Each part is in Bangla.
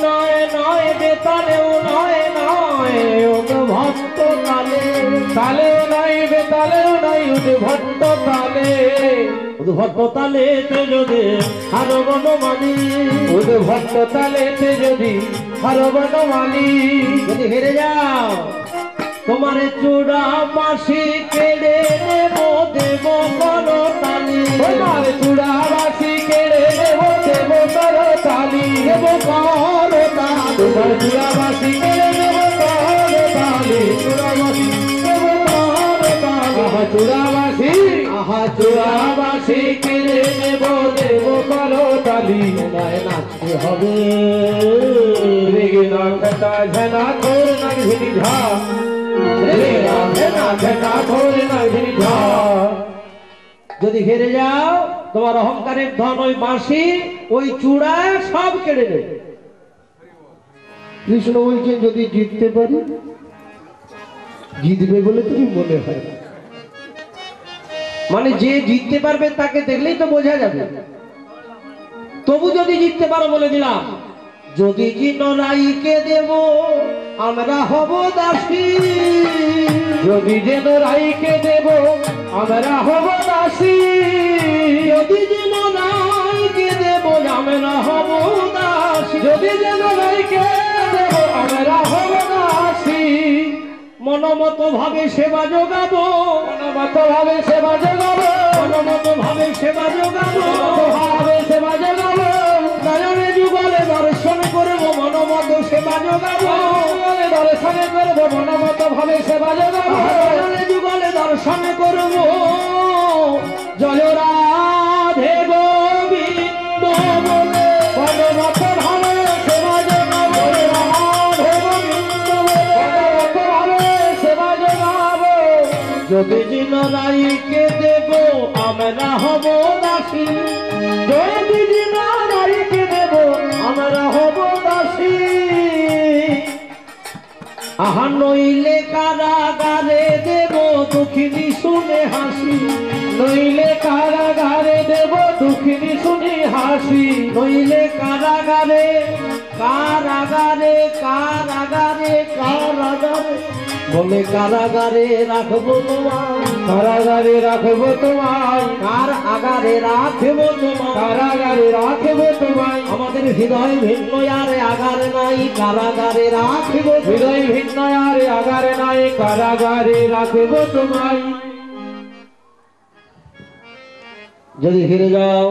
নয় নয় বেতালেও নয় নয় উদ্ভট্ট তালে তালেও নয় বেতালেও নয় উদ্ভট্ট তালে উদ্ভট্ট তালেতে যদি হার বনমালী উদ্ভট্ট তালেতে যদি হার বনমালী যদি হেরে যাও তোমারে চূড়া বাঁশি কেড়ে নেব দেব করো তালি তোমার চূড়া বাঁশি কেড়ে নেব দেব করো তালি দেব করো তালি তোমার চূড়া বাঁশি কেড়ে নেব করো তালি চূড়া বাঁশি দেব করো তালি আহা চূড়া বাঁশি আহা চূড়া বাঁশি কেড়ে নেব দেব করো তালি তোমায় নাচতে হবে রেগে না খেতা ঝেনা তোর না ঘিরি ঝা যদি হেরে যাও তোমার অহংকারের ধন ওই বাঁশি ওই চূড়া সব কেড়ে নেবে। কৃষ্ণ বলছেন যদি জিততে পারি জিতবে বলে তুমি মনে হয় মানে যে জিততে পারবে তাকে দেখলেই তো বোঝা যাবে। তবু যদি জিততে পারো বলে দিলাম যদি জিনরাইকে দেব আমরা হব দাসী যদি জিনরাইকে দেব আমরা হব দাসী যদি জিনরাইকে দেব আমরা হব দাসী যদি জিনরাইকে দেব আমরা হব দাসী মনমত ভাবে সেবা যোগাবো মনমত ভাবে সেবা যোগাবো মনমত ভাবে সেবা যোগাবো ভাবে সেবা যোগাবো নয়নে যুগলে দর্শন করবো মনমত সেবা যোগাবো দর্শন করবো মনমত ভাবে সেবা যোগাবো নয়নে যুগলে দর্শন করবো জয় রাধে গোবিন্দ বলে মনমত ভাবে সেবা যোগাবো রাধে গোবিন্দ মনমত ভাবে সেবা যোগাবো যদি জিনরাইকে দেব আমরা হব দাসী যদি জিনরাইকে দেব আমরা হব দাসী আহা নইলে কারাগারে দেব দুঃখিনী শুনে হাসি নইলে কারাগারে দেব দুঃখিনী শুনে হাসি নইলে কারাগারে কারাগারে কারাগারে কারাগারে বলে কারাগারে রাখবো তোমায় কারাগারে রাখবো তোমায় কার আগারে রাখবো তোমায় কারাগারে রাখবো তোমায় আমাদের হৃদয় ভিন্ন আরে আগারে নাই কারাগারে রাখবো হৃদয় ভিন্ন আরে আগারে নাই কারাগারে রাখবো তোমায়। যদি হেরে যাও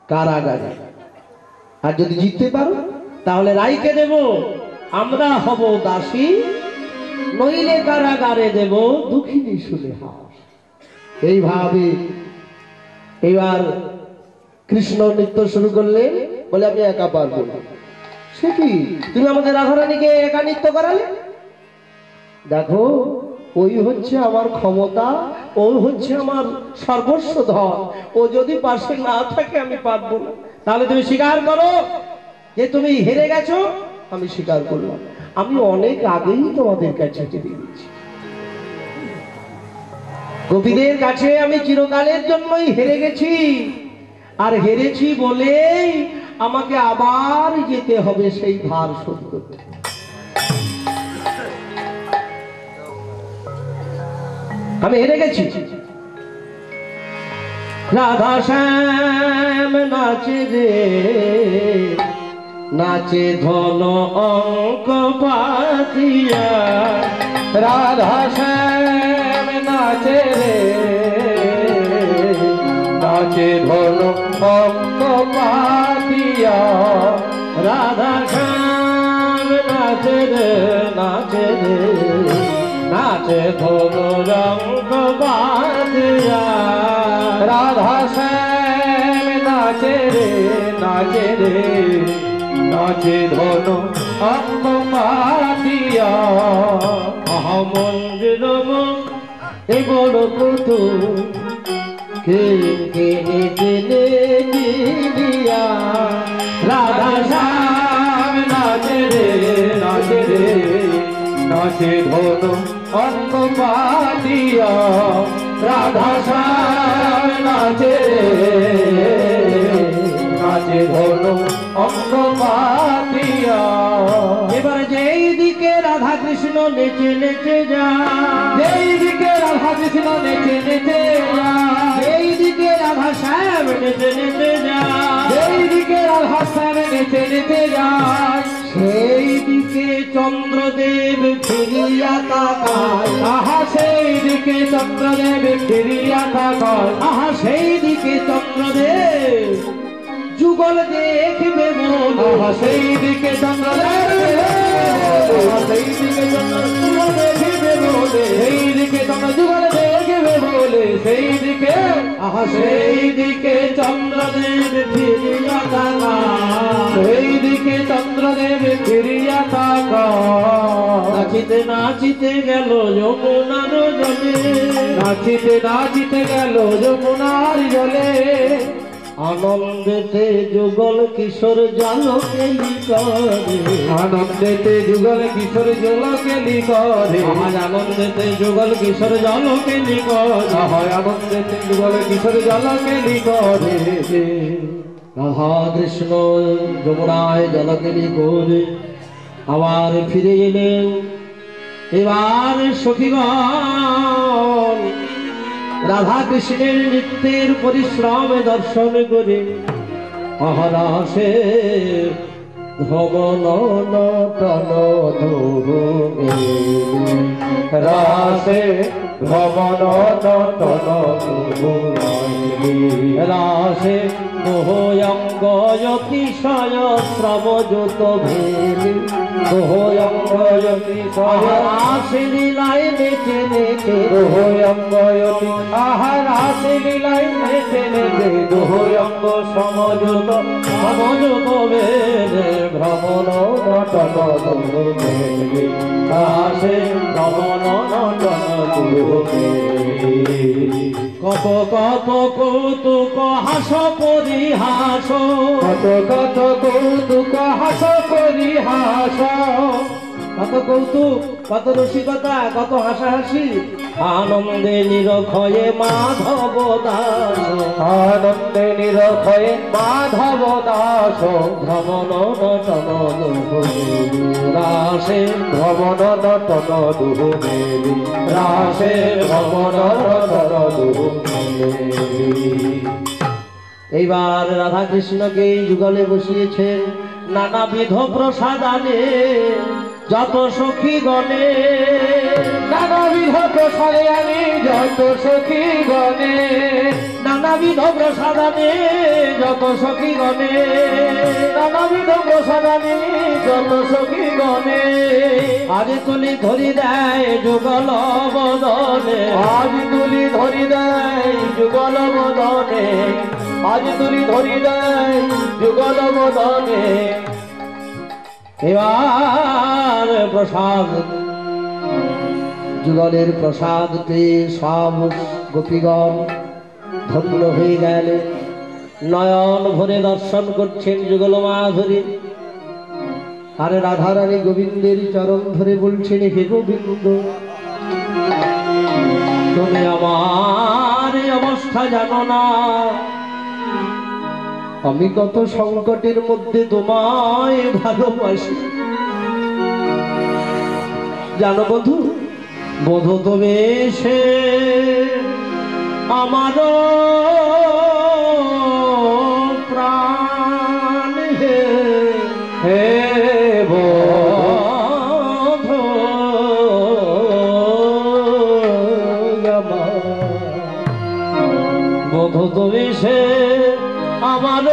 কারাগারে আর যদি জিততে পারো তাহলে রাইকে দেব আমরা হব দাসী নইলে কারাগারে দেব দুঃখিনী শুনে হাস। এইভাবে এবার কৃষ্ণ নৃত্য শুরু করলেন বলে আমি একা পারবো না। সে কি তুমি আমাদের রাধারানীকে একা নৃত্য করালে দেখো ওই হচ্ছে আমার ক্ষমতা ও হচ্ছে আমার সর্বস্ব ধন ও যদি পাশে না থাকে আমি পারবো না। তাহলে তুমি স্বীকার করো যে তুমি হেরে গেছো। আমি স্বীকার করলাম আমি অনেক আগেই তোমাদের কাছে হেরে গেছি গোপীদের কাছে আমি চিরকালের জন্যই হেরে গেছি আর হেরেছি বলেই আমাকে আবার যেতে হবে সেই ভার শোধ করতে। আমি হেরে গেছি। রাধা শ্যাম নাচে রে নাচে ধন অঙ্ক পাতিয়া রাধা শ্যাম নাচে রে নাচে ধন অঙ্ক পাতিয়া রাধা শ্যাম নাচে রে নাচে রে নাচে ধন রঙ্গ পাতিয়া রাধা শ্যাম নাচে রে নাচে রে নাচে ধন অঙ্গ পাতিয়া মন্দির এ বড় কত কে কে জেনে দিয়া রাধা শ্যাম নাচে রে নাচে রে নাচে ধন অঙ্গ পাতিয়া রাধা শ্যাম নাচে রে নাচে ধন অঙ্গ পঙ্ক পাতিয়া। এবার যেই দিকে রাধা কৃষ্ণ নেচে নেচে যায়, যেই দিকে রাধা কৃষ্ণ নেচে নেচে যায়, যেই দিকে রাধা শ্যাম নেচে নেচে যায়, যেই দিকে রাধা শ্যাম নেচে নেচে যায়, সেই দিকে চন্দ্রদেব ফিরিয়া তাকায়। আহা সেই দিকে চন্দ্রদেব ফিরিয়া তাকায়। আহা সেই দিকে চন্দ্রদেব যুগল দেখবে বলে। আহা সেই দিকে চন্দ্রদেব, সেই দিকে চন্দ্র দেখবে বলে, সেই দিকে চন্দ্র যুগল দেখবে বলে, সেই দিকে আহা সেই দিকে চন্দ্রদেব ফিরিয়া তাকায়। সেই দিকে চন্দ্রদেব ফিরিয়া তাকায়। নাচিতে নাচিতে গেল যমুনার জলে, নাচিতে নাচিতে গেল যমুনার জলে, আনন্দেতে যুগল কিশোর জল কেলি করে। আনন্দেতে যুগল কিশোর জল কেলি করে। আনন্দেতে যুগল কিশোর জল কেলি করে। আনন্দেতে যুগল কিশোর জল কেলি করে। রাধা কৃষ্ণ যমুনায় জল কেলি করে আবার ফিরে এলেন। এবার সখীগণ রাধা কৃষ্ণের নৃত্যের পরিশ্রম দর্শন করে অহরাসে ভবন নটন ধুবে। রাসে ভবন নটন ধুবে। রাসে মোহয়ঙ্গ অতিশয় শ্রমযুত ভেলি। মোহয়ঙ্গ অতিশয় রাসে লীলায় নেচে নেচে। মোহয়ঙ্গ আহা রাসে লীলায় নেচে নেচে। মোহয়ঙ্গ সমযুত সমযুত ভেলে ভ্রমণ নটন ধুবে। রাসে ভ্রমণ নটন ধুবে। কত কত কৌতুক হাস পরিহাস, কত কত কৌতুক হাস পরিহাস, কত কৌতুক কত রসিকতা কত হাসাহাসি, আনন্দে নিরক্ষয়ে মাধব দাস। আনন্দে নিরক্ষয়ে মাধব দাস। ভ্রমণ নটন রাসে ভ্রমণ নটন দুবে। রাসে ভ্রমণ নটন দুবে। এইবার রাধা কৃষ্ণকে যুগলে বসিয়েছেন নানাবিধ প্রসাদ আনে যত সখী গণে। নানাবিধ প্রসাদে আনে যত সখী গণে। নানাবিধ প্রসাদ আনে যত সখী গণে। নানাবিধ প্রসাদ আনে যত সখী গণে। আজ তুলি ধরি দেয় যুগল বদনে। আজ তুলি ধরি দেয় যুগল বদনে। আজ তুলি ধরি দেয় যুগল বদনে। এবার প্রসাদ যুগলের প্রসাদ পেয়ে সব গোপীগণ ধন্য হয়ে গেলেন। নয়ন ভরে দর্শন করছেন যুগল মাধুরী। আর রাধারানী গোবিন্দের চরণ ধরে বলছেন, হে গোবিন্দ তুমি আমার অবস্থা জানো না। আমি কত সংকটের মধ্যে তোমায় ভালোবাসি জানো বধূ। বধূ তবে সে আমার প্রাণ। হে হে বধূ বধূ তবে সে আমার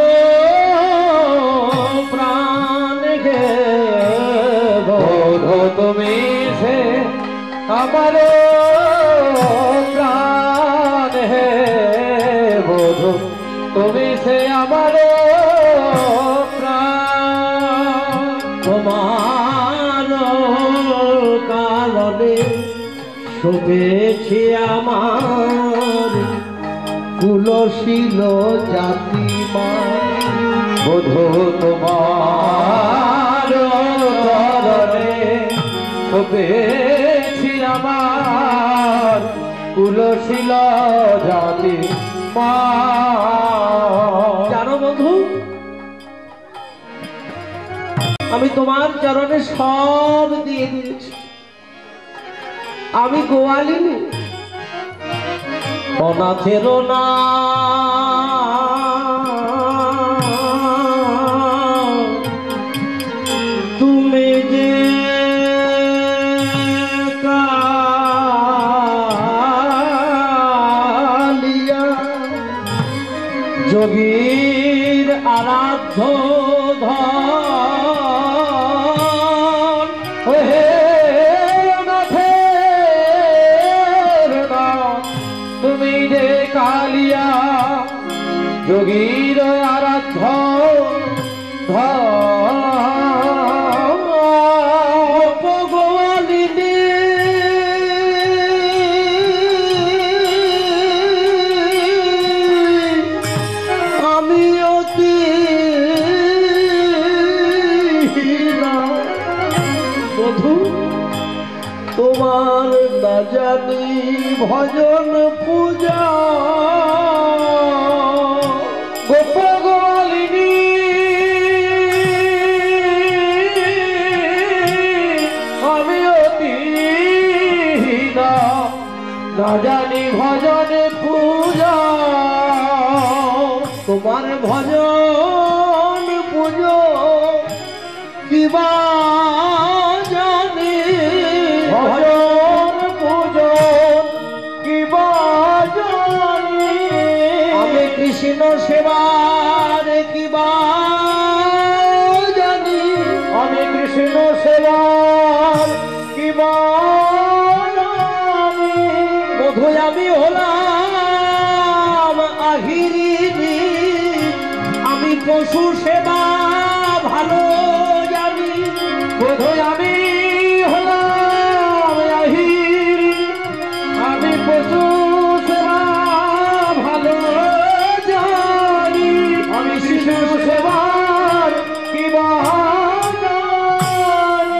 প্রাণ। গে বধূ তুমি সে আমার প্রাণ। হে বধূ তুমি সে আমার প্রাণ। তোমার কারণে শুভেছি আমার কুলশীল জাতি মা। বধূ তোমার চরণে শুভেছি আমার কুলশীল জাতি মা। জানো বধূ আমি তোমার চরণে সব দিয়ে দিয়েছি। আমি গোয়ালিনী অনাথের না তুমি যে কালিয়া যোগীর আরাধ্য ধন হে অনাথের না তুমি যে কালিয়া যোগীর আরাধ্য ভগবালিনী আমি অতি বধূ তোমার না জানি ভজন পূজা গোপগোয়ালিনী আমি অতি না জানি ভজন পূজা তোমার ভজন পুজো কিবা জানি ভজন পুজো কিবা জানি আমি কৃষ্ণ সেবার কিবা জানি আমি কৃষ্ণ সেবার কিবা জানি বোধহয় আমি হলাম আহিরিনী আমি পশু সেবা ভালো জানি বোধহয় আমি হলাম আহিরি আমি পশু সেবা ভালো জানি আমি শিশু সেবার কিবা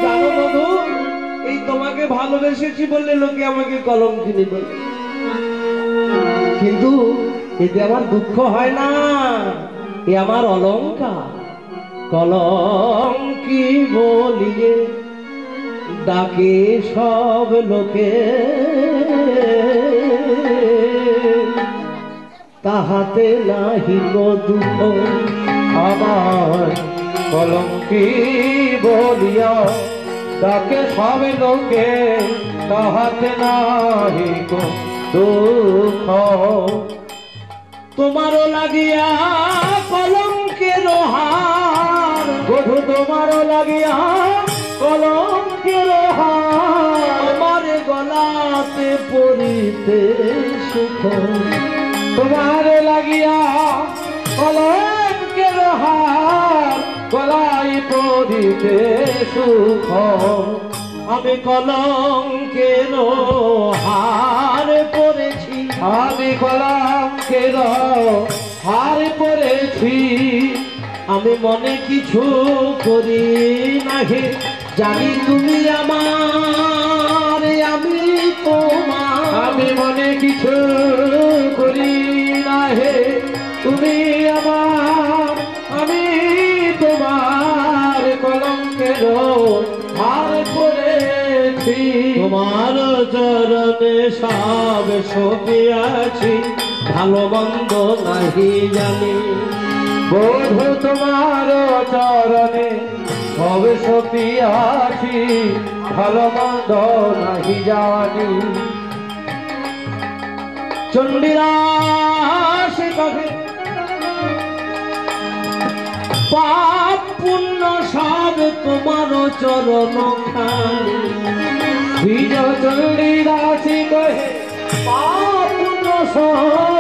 জানো বধূ এই তোমাকে ভালোবেসেছি বললে লোকে আমাকে কলঙ্কিনী বলে, কিন্তু এতে আমার দুঃখ হয় না, এ আমার অলঙ্কার। কলঙ্কি বলিয়ে ডাকে সব লোকে তাহাতে নাহি গো দুঃখ আমার কলঙ্কি বলিয়া ডাকে সব লোকে তাহাতে নাহি গো দুঃখ তোমারও লাগিয়া কলঙ্কের হার বধূ তোমারও লাগিয়া কলঙ্কের হার আমার গলাতে পরিতে সুখ তোমার লাগিয়া কলঙ্কের হার গলায় পরিতে সুখ আমি কলঙ্কের হার পরেছি আমি কলঙ্কের হার পরেছি আমি মনে কিছু করি নাহি জানি তুমি আমার আমি তোমার আমি মনে কিছু করি নাহি তুমি আমার আমি তোমার কলঙ্কের হার পরেছি তোমার চরণে সব সপিয়াছি ভালো মন্দ নাহি জানি বধূ তোমার চরণে সব সপিয়াছি ভালো মন্দ নাহি জানি চণ্ডীদাস কহে পাপ পুণ্য সব তোমার চরণ খানি বিজয় চণ্ডীদাস কহে পাপ পুণ্য সব